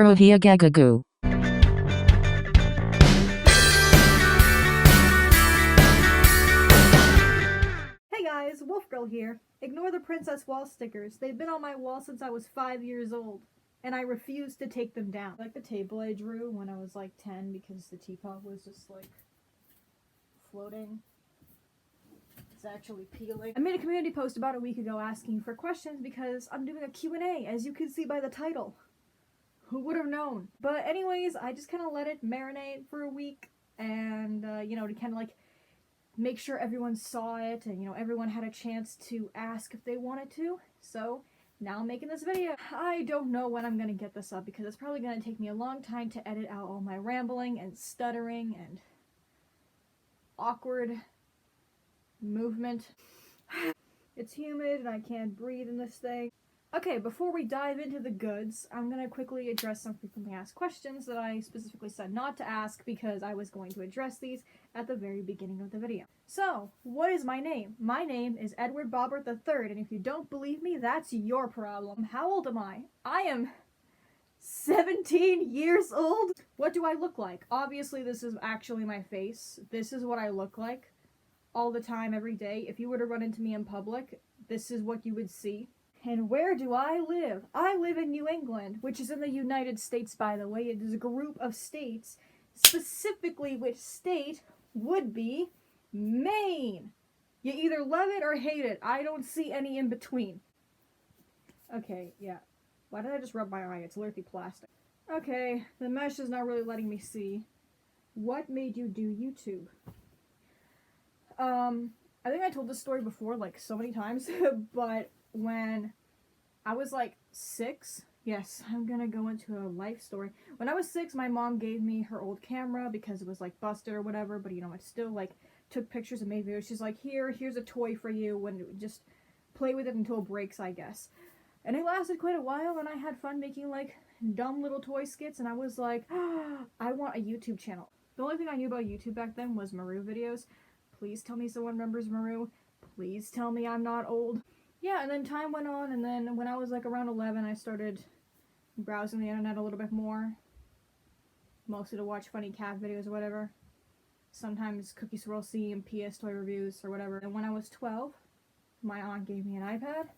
Rohia Gagagoo. Hey guys, Wolf Girl here. Ignore the Princess Wall stickers. They've been on my wall since I was 5 years old, and I refuse to take them down. Like the table I drew when I was like 10 because the teapot was just like floating. It's actually peeling. I made a community post about a week ago asking for questions because I'm doing a Q&A, as you can see by the title. Who would have known? But anyways, I just kind of let it marinate for a week and, to kind of like make sure everyone saw it and, everyone had a chance to ask if they wanted to. So now I'm making this video. I don't know when I'm going to get this up because it's probably going to take me a long time to edit out all my rambling and stuttering and awkward movement. It's humid and I can't breathe in this thing. Okay, before we dive into the goods, I'm going to quickly address some frequently asked questions that I specifically said not to ask because I was going to address these at the very beginning of the video. So, what is my name? My name is Edward Bobbert III, and if you don't believe me, that's your problem. How old am I? I am 17 years old? What do I look like? Obviously, this is actually my face. This is what I look like all the time, every day. If you were to run into me in public, this is what you would see. And where do I live? I live in New England, which is in the United States, by the way. It is a group of states, specifically which state would be Maine. You either love it or hate it. I don't see any in between. Okay, yeah. Why did I just rub my eye? It's literally plastic. Okay, the mesh is not really letting me see. What made you do YouTube? I think I told this story before, like, so many times, but when I was like 6, yes, I'm gonna go into a life story. When I was 6, my mom gave me her old camera because it was like busted or whatever, but I still like took pictures and made videos. She's like, here's a toy for you, and just play with it until it breaks, I guess. And it lasted quite a while, and I had fun making like dumb little toy skits, and I was like, I want a YouTube channel. The only thing I knew about YouTube back then was Maru videos. Please tell me someone remembers Maru. Please tell me I'm not old. Yeah, and then time went on, and then when I was like around 11, I started browsing the internet a little bit more. Mostly to watch funny cat videos or whatever. Sometimes Cookie Swirl C and PS Toy reviews or whatever. And when I was 12, my aunt gave me an iPad,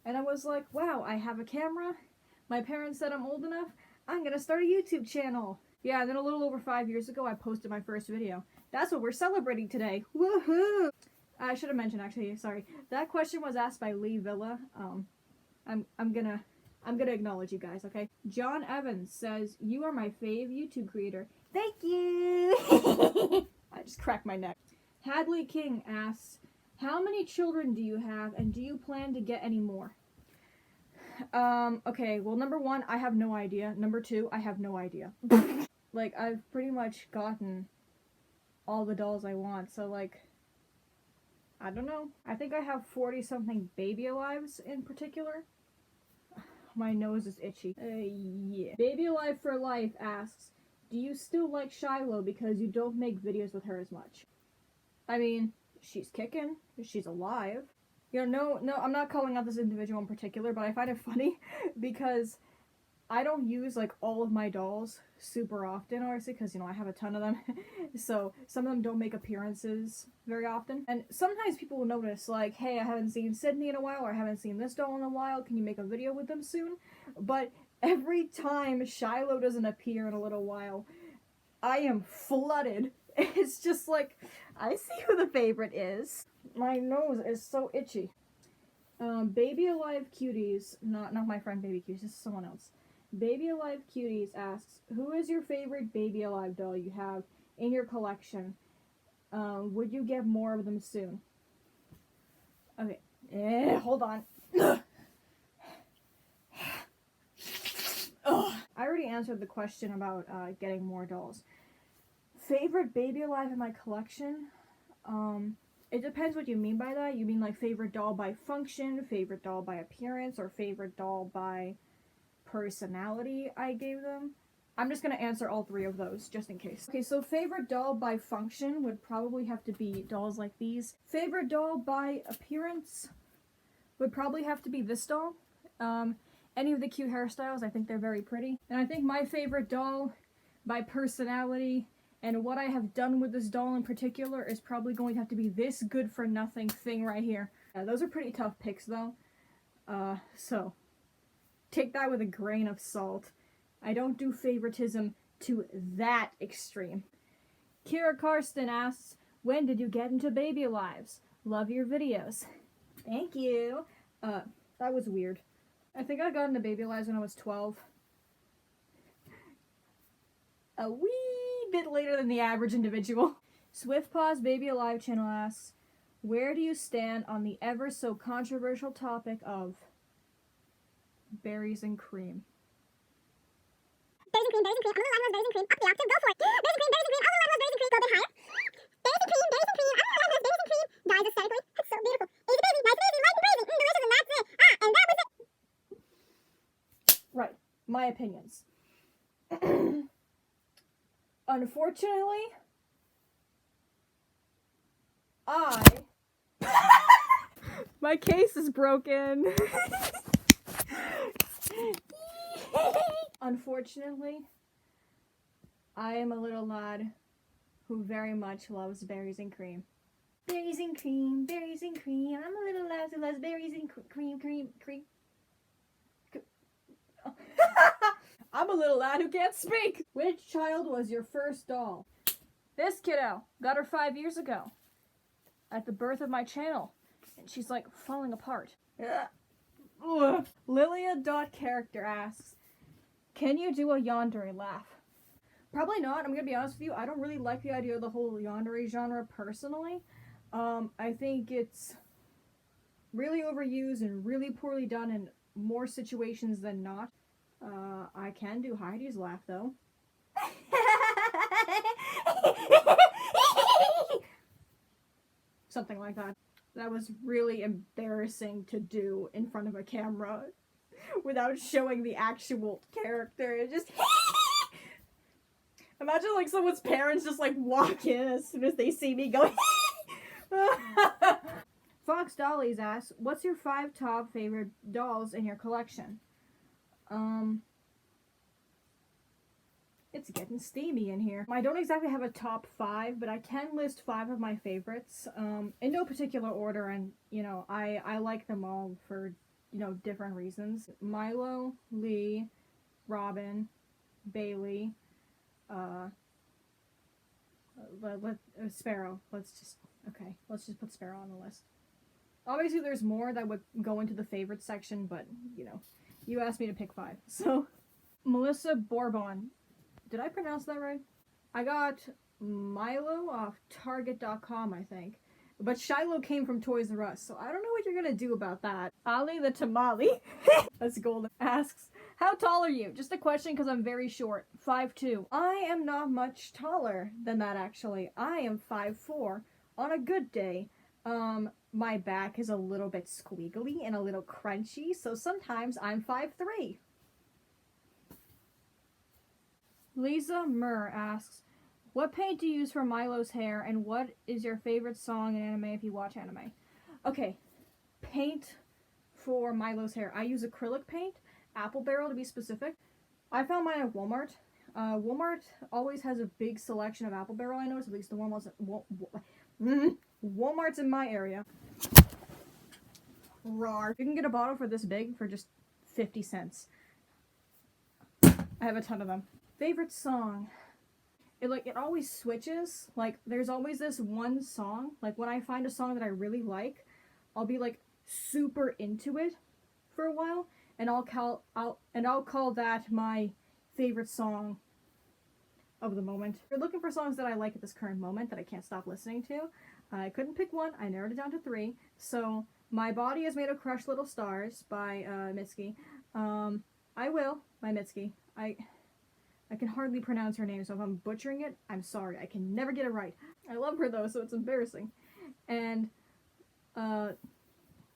and I was like, wow, I have a camera. My parents said I'm old enough. I'm gonna start a YouTube channel. Yeah, and then a little over 5 years ago, I posted my first video. That's what we're celebrating today. Woohoo! I should have mentioned, actually, sorry. That question was asked by Lee Villa. I'm gonna acknowledge you guys, okay? John Evans says, you are my fave YouTube creator. Thank you! I just cracked my neck. Hadley King asks, how many children do you have, and do you plan to get any more? Okay, well, number 1, I have no idea. Number 2, I have no idea. Like, I've pretty much gotten all the dolls I want, so, like, I don't know. I think I have 40-something Baby Alives in particular. My nose is itchy. Yeah. Baby Alive for Life asks, do you still like Shiloh because you don't make videos with her as much? I mean, she's kicking. She's alive. No, I'm not calling out this individual in particular, but I find it funny because I don't use like all of my dolls super often, obviously, because I have a ton of them. So some of them don't make appearances very often. And sometimes people will notice, like, hey, I haven't seen Sydney in a while, or I haven't seen this doll in a while. Can you make a video with them soon? But every time Shiloh doesn't appear in a little while, I am flooded. It's just like, I see who the favorite is. My nose is so itchy. Baby Alive Cuties, not my friend Baby Cuties, this is someone else. Baby Alive Cuties asks, who is your favorite Baby Alive doll you have in your collection? Would you get more of them soon? Okay, hold on. I already answered the question about getting more dolls. Favorite Baby Alive in my collection? It depends what you mean by that. You mean like favorite doll by function, favorite doll by appearance, or favorite doll by personality I gave them? I'm just gonna answer all 3 of those, just in case. Okay, so favorite doll by function would probably have to be dolls like these. Favorite doll by appearance would probably have to be this doll. any of the cute hairstyles. I think they're very pretty. And I think my favorite doll, by personality, and what I have done with this doll in particular, is probably going to have to be this good-for-nothing thing right here. Those are pretty tough picks, though. So, take that with a grain of salt. I don't do favoritism to that extreme. Kira Karsten asks, when did you get into Baby Lives? Love your videos. Thank you. That was weird. I think I got into Baby Lives when I was 12. A wee bit later than the average individual. Swift Paws Baby Alive channel asks, where do you stand on the ever so controversial topic of berries and cream? Berries and cream, berries and cream. I'm a little berries and cream. Up the octave, go for it. Berries and cream, berries and cream. I'm a little berries and cream. Go a bit higher. Berries and cream, berries and cream. I'm a little berries and cream. Dies aesthetically. That's so beautiful. Easy baby, nice and easy, light and breezy. Delicious, and that's it. And that was it. Right. My opinions. Unfortunately, my case is broken. Unfortunately, I am a little lad who very much loves berries and cream. Berries and cream, berries and cream. I'm a little lad who loves berries and cream. I'm a little lad who can't speak. Which child was your first doll? This kiddo. Got her 5 years ago. At the birth of my channel. And she's like falling apart. Lilia.character asks, can you do a yandere laugh? Probably not. I'm gonna be honest with you. I don't really like the idea of the whole yandere genre personally. I think it's really overused and really poorly done in more situations than not. I can do Heidi's laugh though. Something like that. That was really embarrassing to do in front of a camera without showing the actual character. It just imagine like someone's parents just like walk in as soon as they see me going. Fox Dollies asks, what's your 5 top favorite dolls in your collection? It's getting steamy in here. I don't exactly have a top 5, but I can list 5 of my favorites, in no particular order, and, you know, I like them all for, you know, different reasons. Milo, Lee, Robin, Bailey, Sparrow. Let's just put Sparrow on the list. Obviously there's more that would go into the favorite section, but, you know, you asked me to pick 5, so. Melissa Bourbon. Did I pronounce that right? I got Milo off Target.com, I think. But Shiloh came from Toys R Us, so I don't know what you're gonna do about that. Ali the Tamale, that's golden, asks, how tall are you? Just a question because I'm very short. 5'2". I am not much taller than that, actually. I am 5'4". On a good day, my back is a little bit squiggly and a little crunchy, so sometimes I'm 5'3". Lisa Murr asks, what paint do you use for Milo's hair, and what is your favorite song in anime if you watch anime? Okay, paint for Milo's hair. I use acrylic paint, Apple Barrel to be specific. I found mine at Walmart. Walmart always has a big selection of Apple Barrel, I noticed, at least the Walmart's in my area. Rawr. You can get a bottle for this big for just 50 cents. I have a ton of them. Favorite song. It always switches. Like, there's always this one song. Like, when I find a song that I really like, I'll be, like, super into it for a while, and I'll call that my favorite song of the moment. If you're looking for songs that I like at this current moment that I can't stop listening to, I couldn't pick one. I narrowed it down to 3. So, My Body is Made of Crushed Little Stars by Mitski. I Will by Mitski. I can hardly pronounce her name, so if I'm butchering it, I'm sorry. I can never get it right. I love her though, so it's embarrassing. And,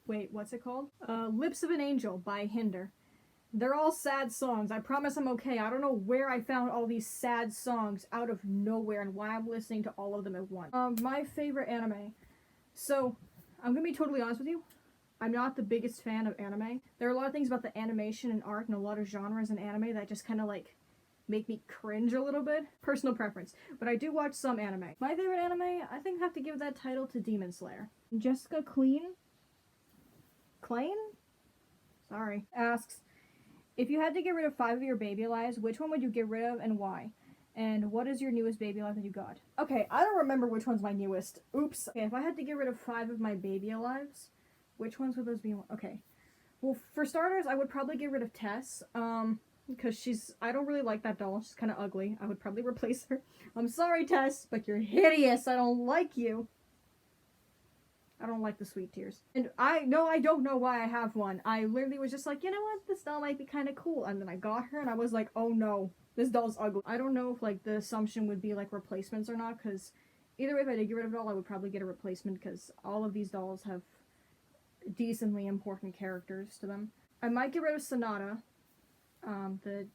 wait, what's it called? Lips of an Angel by Hinder. They're all sad songs. I promise I'm okay. I don't know where I found all these sad songs out of nowhere and why I'm listening to all of them at once. My favorite anime. So, I'm gonna be totally honest with you. I'm not the biggest fan of anime. There are a lot of things about the animation and art and a lot of genres in anime that just kind of like make me cringe a little bit. Personal preference. But I do watch some anime. My favorite anime, I think I have to give that title to Demon Slayer. Jessica Klein? Sorry. Asks, if you had to get rid of 5 of your baby lives, which one would you get rid of and why? And what is your newest baby life that you got? Okay, I don't remember which one's my newest. Oops. Okay, if I had to get rid of 5 of my baby lives, which ones would those be? Okay. Well, for starters, I would probably get rid of Tess. Because I don't really like that doll. She's kind of ugly. I would probably replace her. I'm sorry, Tess, but you're hideous. I don't like you. I don't like the sweet tears. And I don't know why I have one. I literally was just like, you know what? This doll might be kind of cool. And then I got her and I was like, oh no, this doll's ugly. I don't know if like the assumption would be like replacements or not, because either way, if I did get rid of a doll, I would probably get a replacement, because all of these dolls have decently important characters to them. I might get rid of Sonata, the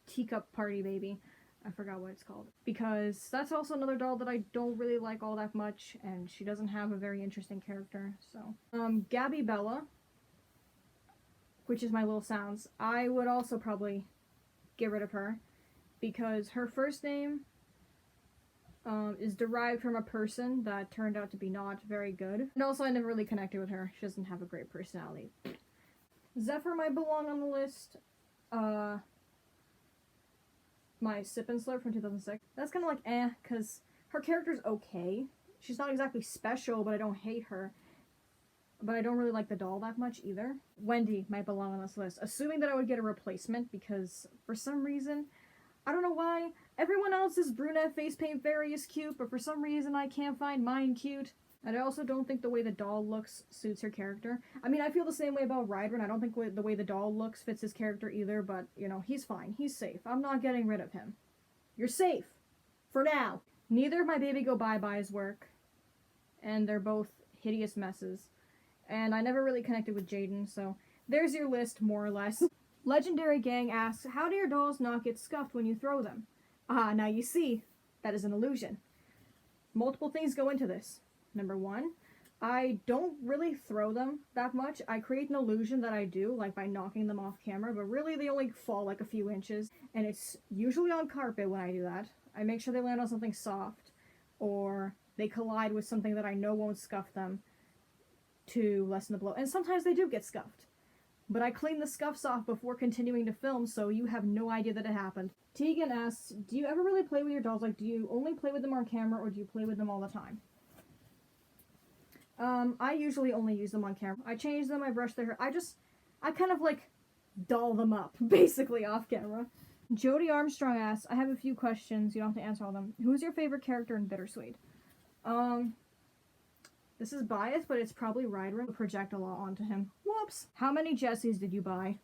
teacup party baby. I forgot what it's called. Because that's also another doll that I don't really like all that much, and she doesn't have a very interesting character, so. Gabby Bella, which is my little sounds, I would also probably get rid of her, because her first name is derived from a person that turned out to be not very good. And also I never really connected with her. She doesn't have a great personality. Zephyr might belong on the list. My Sip and Slurp from 2006. That's kind of like because her character's okay. She's not exactly special, but I don't hate her. But I don't really like the doll that much either. Wendy might belong on this list, assuming that I would get a replacement, because for some reason, I don't know why, everyone else's brunette face paint fairy is cute, but for some reason I can't find mine cute. And I also don't think the way the doll looks suits her character. I mean, I feel the same way about Rydran. I don't think the way the doll looks fits his character either, but, you know, he's fine. He's safe. I'm not getting rid of him. You're safe. For now. Neither of my Baby Go Bye-Byes work, and they're both hideous messes. And I never really connected with Jaden, so there's your list, more or less. Legendary Gang asks, how do your dolls not get scuffed when you throw them? Ah, now you see, that is an illusion. Multiple things go into this. Number 1, I don't really throw them that much. I create an illusion that I do, like by knocking them off camera, but really they only fall like a few inches, and it's usually on carpet when I do that. I make sure they land on something soft, or they collide with something that I know won't scuff them to lessen the blow. And sometimes they do get scuffed. But I clean the scuffs off before continuing to film, so you have no idea that it happened. Tegan asks, do you ever really play with your dolls? Like, do you only play with them on camera, or do you play with them all the time? I usually only use them on camera. I change them, I brush their hair. I kind of like doll them up, basically, off camera. Jody Armstrong asks, I have a few questions. You don't have to answer all of them. Who's your favorite character in Bittersweet? This is biased, but it's probably Rydran. Project a lot onto him. Whoops. How many Jessies did you buy?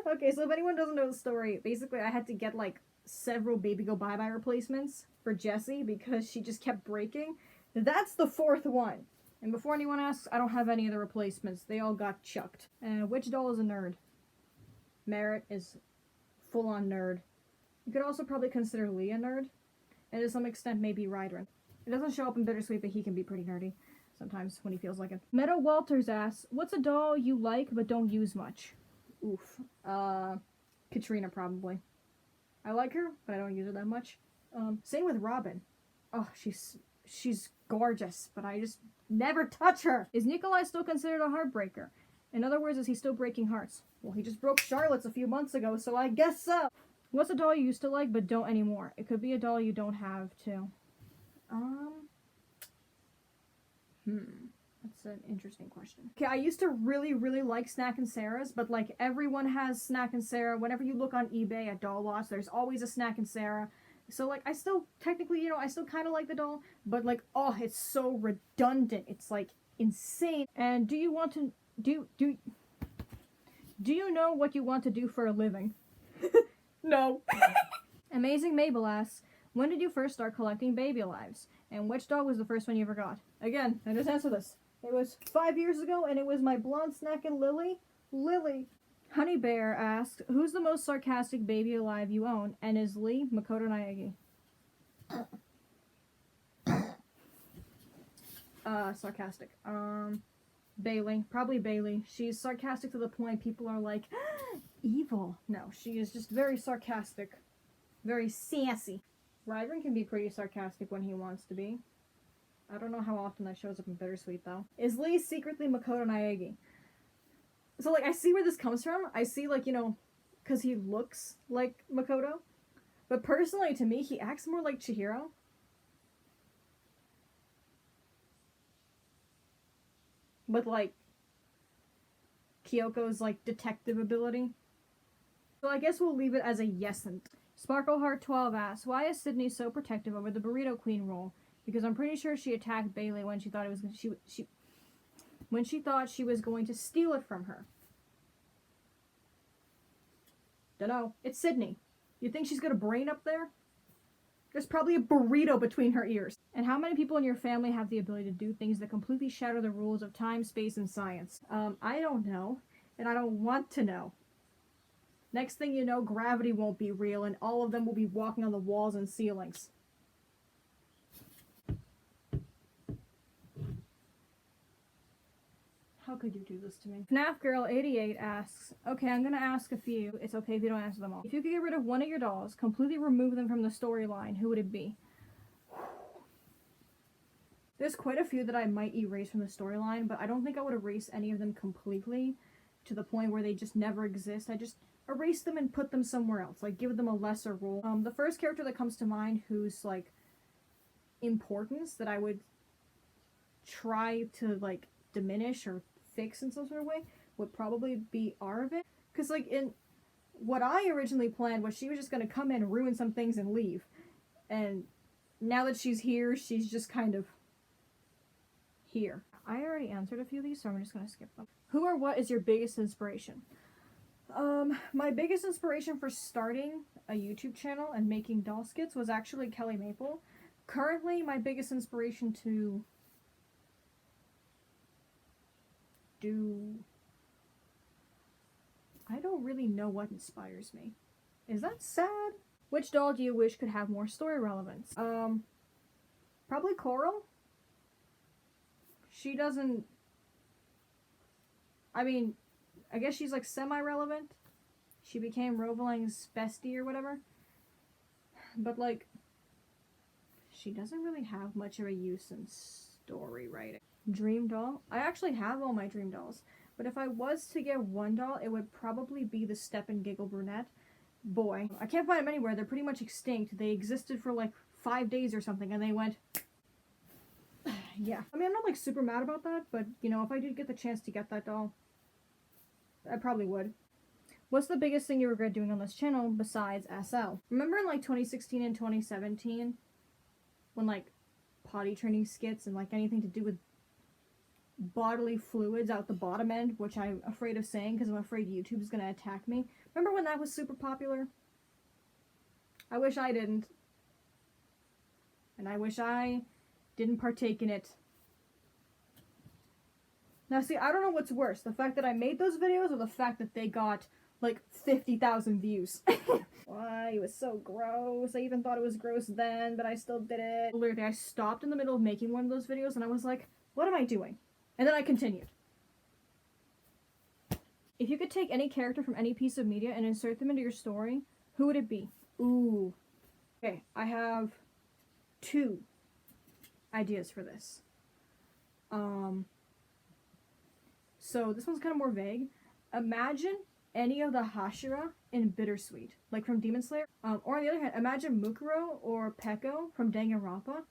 Okay, so if anyone doesn't know the story, basically I had to get like several Baby Go Bye-Bye replacements for Jessie because she just kept breaking. That's the 4th one. And before anyone asks, I don't have any of the replacements. They all got chucked. Which doll is a nerd? Merritt is full-on nerd. You could also probably consider Lee a nerd. And to some extent, maybe Rydran. It doesn't show up in Bittersweet, but he can be pretty nerdy sometimes when he feels like it. Meadow Walters asks, what's a doll you like but don't use much? Oof. Katrina, probably. I like her, but I don't use her that much. Same with Robin. Oh, she's gorgeous, but I just never touch her. Is Nikolai still considered a heartbreaker? In other words, is he still breaking hearts? Well, he just broke Charlotte's a few months ago, so I guess so. What's a doll you used to like but don't anymore? It could be a doll you don't have, too. That's an interesting question. Okay, I used to really, really like Snack and Sarah's, but like everyone has Snack and Sarah. Whenever you look on eBay at doll lots, there's always a Snack and Sarah. So like I still technically, you know, I still kind of like the doll, but like, oh, it's so redundant. It's like insane. And do you want to do you know what you want to do for a living? No. Amazing Mabel asks, when did you first start collecting baby lives? And which doll was the first one you ever got? Again, I just answered this. It was 5 years ago, and it was my blonde snack and Lily. Lily. Honey Bear asks, who's the most sarcastic baby alive you own? And is Lee Makoto Naegi? Sarcastic. Bailey. Probably Bailey. She's sarcastic to the point people are like, evil. No, she is just very sarcastic. Very sassy. Ryron can be pretty sarcastic when he wants to be. I don't know how often that shows up in Bittersweet, though. Is Lee secretly Makoto Naegi? So, like, I see where this comes from. I see, like, you know, because he looks like Makoto. But personally, to me, he acts more like Chihiro. With, like, Kyoko's, like, detective ability. So I guess we'll leave it as a yes'nt. Sparkleheart12 asks, why is Sydney so protective over the Burrito Queen role? Because I'm pretty sure she attacked Bailey when she thought it was when she thought she was going to steal it from her. Dunno. It's Sydney. You think she's got a brain up there? There's probably a burrito between her ears. And how many people in your family have the ability to do things that completely shatter the rules of time, space, and science? I don't know. And I don't want to know. Next thing you know, gravity won't be real and all of them will be walking on the walls and ceilings. How could you do this to me? FNAF Girl 88 asks, okay, I'm gonna ask a few. It's okay if you don't answer them all. If you could get rid of one of your dolls, completely remove them from the storyline, who would it be? There's quite a few that I might erase from the storyline, but I don't think I would erase any of them completely to the point where they just never exist. I just erase them and put them somewhere else, like give them a lesser role. The first character that comes to mind who's like importance that I would try to like diminish or fix in some sort of way would probably be Aravind. Because like in what I originally planned was she was just going to come in, ruin some things and leave. And now that she's here, she's just kind of here. I already answered a few of these, so I'm just going to skip them. Who or what is your biggest inspiration? My biggest inspiration for starting a YouTube channel and making doll skits was actually Kelly Maple. Currently, my biggest inspiration to I don't really know what inspires me. Is that sad? Which doll do you wish could have more story relevance? Probably Coral. She doesn't... I mean, I guess she's like semi-relevant. She became Rovalang's bestie or whatever. But like, she doesn't really have much of a use in story writing. Dream doll? I actually have all my dream dolls. But if I was to get one doll, it would probably be the Step and Giggle brunette. Boy, I can't find them anywhere. They're pretty much extinct. They existed for like 5 days or something and they went... Yeah. I mean, I'm not like super mad about that, but you know, if I did get the chance to get that doll, I probably would. What's the biggest thing you regret doing on this channel besides SL? Remember in like 2016 and 2017 when like potty training skits and like anything to do with bodily fluids out the bottom end, which I'm afraid of saying because I'm afraid YouTube is going to attack me. Remember when that was super popular? I wish I didn't. And I wish I didn't partake in it. Now see, I don't know what's worse, the fact that I made those videos or the fact that they got like 50,000 views. Why, it was so gross. I even thought it was gross then, but I still did it. Literally, I stopped in the middle of making one of those videos and I was like, what am I doing? And then I continued. If you could take any character from any piece of media and insert them into your story, who would it be? Ooh. Okay, I have 2 ideas for this. So this one's kind of more vague. Imagine any of the Hashira in Bittersweet, like from Demon Slayer. Or on the other hand, imagine Mukuro or Peko from Danganronpa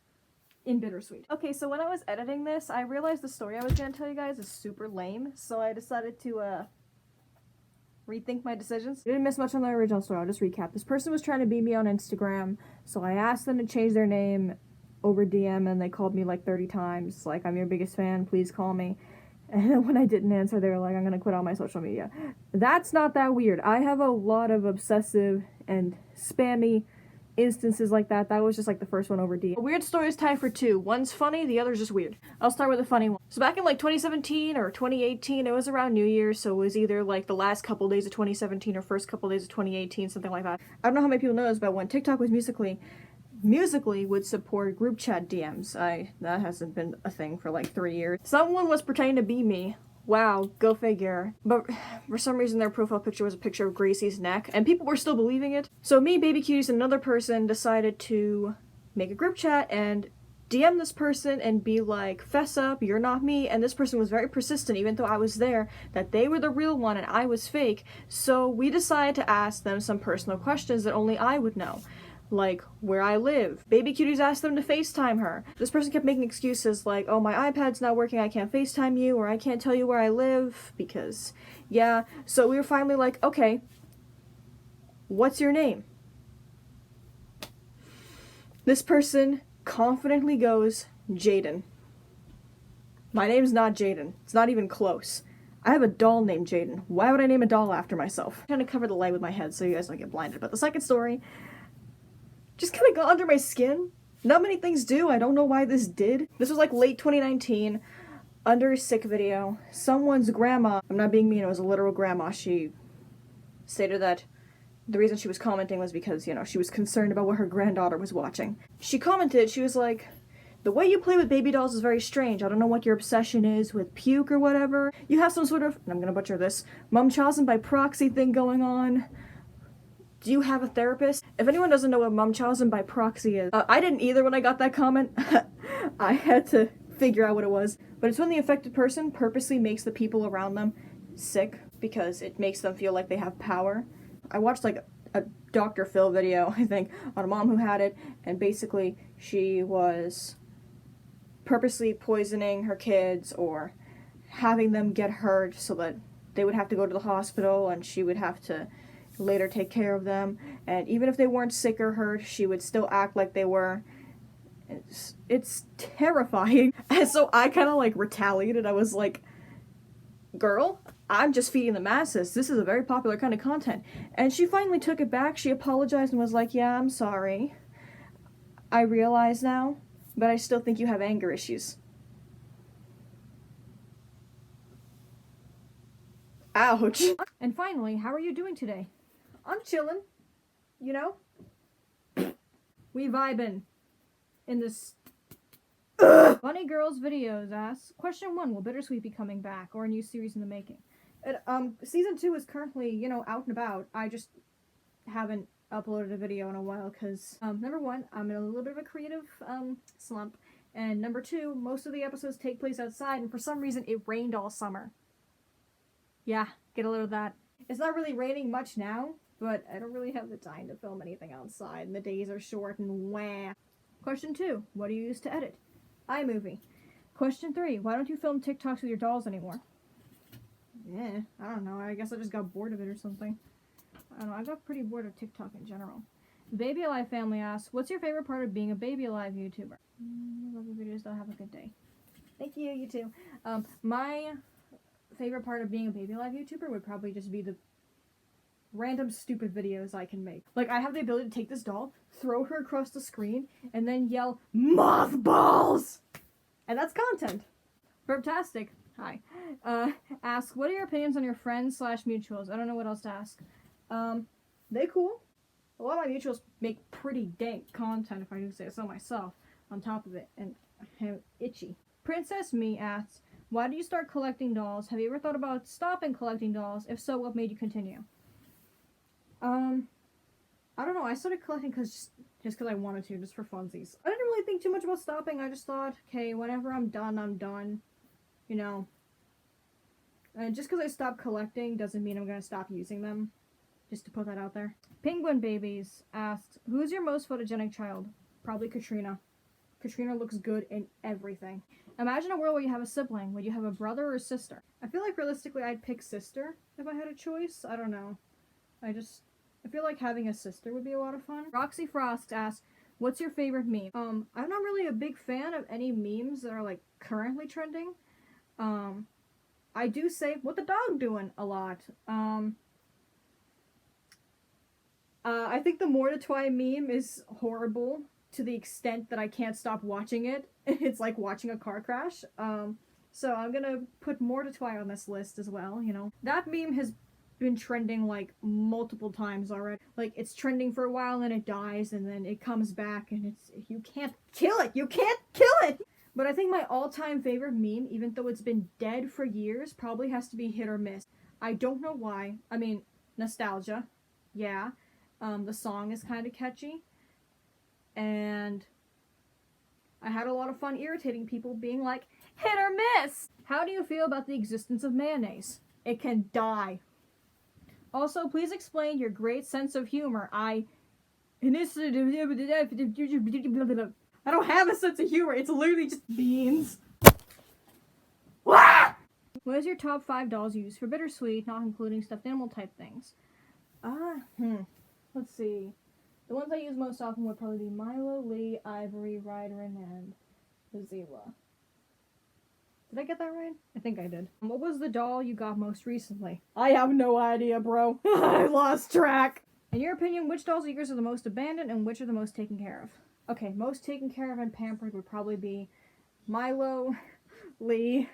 in Bittersweet. Okay, so when I was editing this, I realized the story I was going to tell you guys is super lame, so I decided to, rethink my decisions. I didn't miss much on the original story, I'll just recap. This person was trying to beat me on Instagram, so I asked them to change their name over DM, and they called me like 30 times, like, I'm your biggest fan, please call me. And then when I didn't answer, they were like, I'm gonna quit all my social media. That's not that weird. I have a lot of obsessive and spammy instances like that. That was just like the first one over DM. Weird stories tied for 2. One's funny, the other's just weird. I'll start with a funny one. So back in like 2017 or 2018, it was around New Year's, so it was either like the last couple days of 2017 or first couple days of 2018, something like that. I don't know how many people know this, but when TikTok was Musical.ly, Musical.ly would support group chat DMs. That hasn't been a thing for like 3 years. Someone was pretending to be me. Wow, go figure. But for some reason their profile picture was a picture of Gracie's neck, and people were still believing it. So me, Baby Cuties, and another person decided to make a group chat and DM this person and be like, fess up, you're not me. And this person was very persistent, even though I was there, that they were the real one and I was fake. So we decided to ask them some personal questions that only I would know. Like, where I live. Baby Cuties asked them to FaceTime her. This person kept making excuses like, oh, my iPad's not working, I can't FaceTime you, or I can't tell you where I live, because, yeah. So we were finally like, okay, what's your name? This person confidently goes, Jaden. My name's not Jaden. It's not even close. I have a doll named Jaden. Why would I name a doll after myself? I'm trying to cover the light with my head so you guys don't get blinded. But the second story just kind of got under my skin. Not many things do. I don't know why this did. This was like late 2019, under a sick video. Someone's grandma, I'm not being mean, it was a literal grandma. She stated that the reason she was commenting was because, you know, she was concerned about what her granddaughter was watching. She commented, she was like, the way you play with baby dolls is very strange. I don't know what your obsession is with puke or whatever. You have some sort of, and I'm gonna butcher this, Munchausen by proxy thing going on. Do you have a therapist? If anyone doesn't know what Munchausen by proxy is, I didn't either when I got that comment. I had to figure out what it was. But it's when the affected person purposely makes the people around them sick because it makes them feel like they have power. I watched like a Dr. Phil video, I think, on a mom who had it, and basically she was purposely poisoning her kids or having them get hurt so that they would have to go to the hospital and she would have to later take care of them, and even if they weren't sick or hurt, she would still act like they were. It's terrifying. And so I kind of like retaliated. I was like, girl, I'm just feeding the masses. This is a very popular kind of content. And she finally took it back. She apologized and was like, yeah, I'm sorry. I realize now, but I still think you have anger issues. Ouch. And finally, how are you doing today? I'm chillin', you know? We vibin' in this Funny Girls videos asks, question 1, will Bittersweet be coming back or a new series in the making? Season 2 is currently, you know, out and about. I just haven't uploaded a video in a while because, number 1, I'm in a little bit of a creative, slump, and number 2, most of the episodes take place outside, and for some reason it rained all summer. Yeah, get a load of that. It's not really raining much now, but I don't really have the time to film anything outside, and the days are short and wah. Question 2, what do you use to edit? iMovie. Question 3, why don't you film TikToks with your dolls anymore? Yeah, I don't know, I guess I just got bored of it or something. I don't know, I got pretty bored of TikTok in general. Baby Alive family asks, what's your favorite part of being a Baby Alive YouTuber? I love your videos, though, have a good day. Thank you, you too. My favorite part of being a Baby Alive YouTuber would probably just be the random stupid videos I can make. Like, I have the ability to take this doll, throw her across the screen, and then yell, mothballs! And that's content. Burptastic, hi. Ask, what are your opinions on your friends / mutuals? I don't know what else to ask. They cool. A lot of my mutuals make pretty dank content, if I do say so myself, on top of it, and I'm itchy. Princess Me asks, why did you start collecting dolls? Have you ever thought about stopping collecting dolls? If so, what made you continue? I don't know. I started collecting just because I wanted to, just for funsies. I didn't really think too much about stopping. I just thought, okay, whenever I'm done, I'm done. You know. And just because I stopped collecting doesn't mean I'm going to stop using them. Just to put that out there. Penguin Babies asked, who's your most photogenic child? Probably Katrina. Katrina looks good in everything. Imagine a world where you have a sibling. Would you have a brother or a sister? I feel like realistically I'd pick sister if I had a choice. I don't know. I feel like having a sister would be a lot of fun. Roxy Frost asks, what's your favorite meme? I'm not really a big fan of any memes that are like currently trending. I do say, what the dog doing a lot. I think the Mordetwai meme is horrible to the extent that I can't stop watching it. It's like watching a car crash. So I'm gonna put Mordetwai on this list as well, you know. That meme has been trending like multiple times already. Like it's trending for a while and then it dies and then it comes back and you can't kill it. You can't kill it. But I think my all-time favorite meme, even though it's been dead for years, probably has to be Hit or Miss. I don't know why. I mean, nostalgia. Yeah. The song is kind of catchy. And I had a lot of fun irritating people being like, hit or miss! How do you feel about the existence of mayonnaise? It can die. Also, please explain your great sense of humor. I don't have a sense of humor. It's literally just beans. What is your top 5 dolls used for bittersweet, not including stuffed animal type things? Let's see. The ones I use most often would probably be Milo, Lee, Ivory, Ryderin, and Zila. Did I get that right? I think I did. What was the doll you got most recently? I have no idea, bro. I lost track. In your opinion, which dolls of yours are the most abandoned and which are the most taken care of? Okay, most taken care of and pampered would probably be Milo, Lee.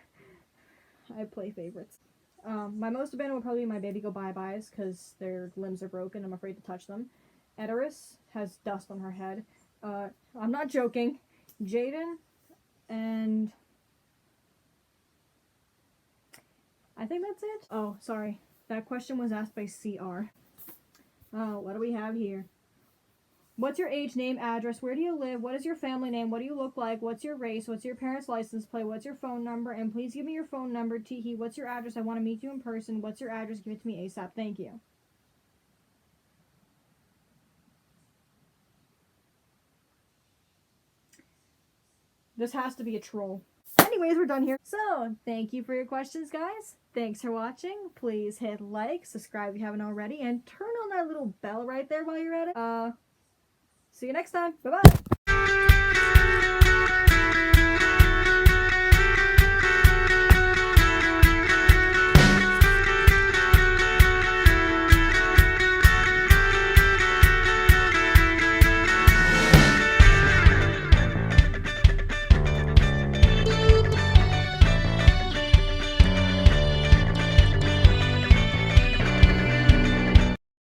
I play favorites. My most abandoned would probably be my Baby Go Bye-Byes because their limbs are broken. I'm afraid to touch them. Edoris has dust on her head. I'm not joking. Jaden and I think that's it. Oh, sorry. That question was asked by CR. Oh, what do we have here? What's your age, name, address? Where do you live? What is your family name? What do you look like? What's your race? What's your parents' license plate? What's your phone number? And please give me your phone number. Teehee, what's your address? I want to meet you in person. What's your address? Give it to me ASAP. Thank you. This has to be a troll. Anyways, we're done here. So, thank you for your questions, guys. Thanks for watching. Please hit like, subscribe if you haven't already, and turn on that little bell right there while you're at it. See you next time. Bye-bye.